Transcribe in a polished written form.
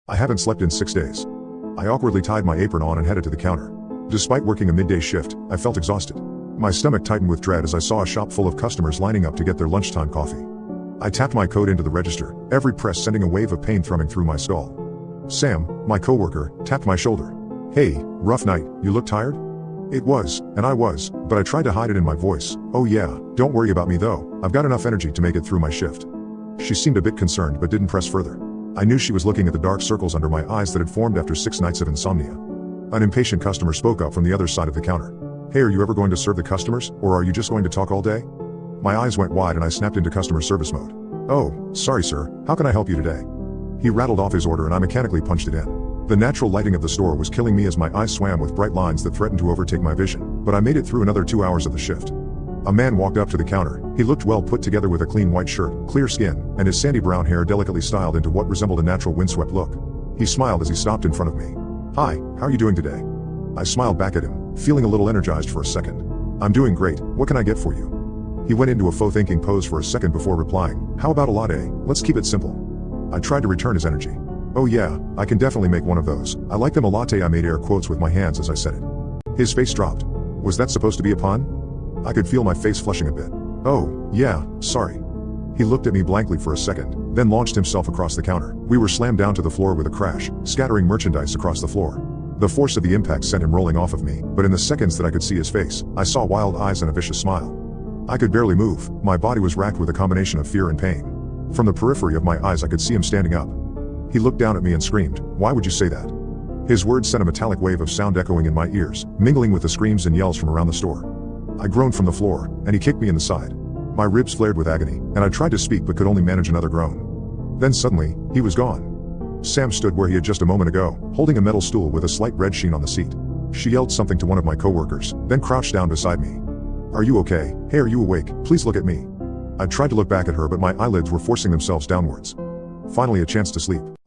I haven't slept in 6 days. I awkwardly tied my apron on and headed to the counter. Despite working a midday shift, I felt exhausted. My stomach tightened with dread as I saw a shop full of customers lining up to get their lunchtime coffee. I tapped my code into the register, every press sending a wave of pain thrumming through my skull. Sam, my coworker, tapped my shoulder. "Hey, rough night, you look tired?" It was, and I was, but I tried to hide it in my voice. "Oh yeah, don't worry about me though, I've got enough energy to make it through my shift." She seemed a bit concerned but didn't press further. I knew she was looking at the dark circles under my eyes that had formed after 6 nights of insomnia. An impatient customer spoke up from the other side of the counter. "Hey, are you ever going to serve the customers, or are you just going to talk all day?" My eyes went wide and I snapped into customer service mode. "Oh, sorry sir, how can I help you today?" He rattled off his order and I mechanically punched it in. The natural lighting of the store was killing me as my eyes swam with bright lines that threatened to overtake my vision, but I made it through another 2 hours of the shift. A man walked up to the counter. He looked well put together with a clean white shirt, clear skin, and his sandy brown hair delicately styled into what resembled a natural windswept look. He smiled as he stopped in front of me. "Hi, how are you doing today?" I smiled back at him, feeling a little energized for a second. "I'm doing great, what can I get for you?" He went into a faux thinking pose for a second before replying, "How about a latte? Let's keep it simple." I tried to return his energy. "Oh yeah, I can definitely make one of those. I like them a latte." I made air quotes with my hands as I said it. His face dropped. Was that supposed to be a pun? I could feel my face flushing a bit. "Oh, yeah, sorry." He looked at me blankly for a second, then launched himself across the counter. We were slammed down to the floor with a crash, scattering merchandise across the floor. The force of the impact sent him rolling off of me, but in the seconds that I could see his face, I saw wild eyes and a vicious smile. I could barely move, my body was racked with a combination of fear and pain. From the periphery of my eyes I could see him standing up. He looked down at me and screamed, "Why would you say that?" His words sent a metallic wave of sound echoing in my ears, mingling with the screams and yells from around the store. I groaned from the floor, and he kicked me in the side. My ribs flared with agony, and I tried to speak but could only manage another groan. Then suddenly, he was gone. Sam stood where he had just a moment ago, holding a metal stool with a slight red sheen on the seat. She yelled something to one of my coworkers, then crouched down beside me. "Are you okay? Hey, are you awake? Please look at me." I tried to look back at her but my eyelids were forcing themselves downwards. Finally a chance to sleep.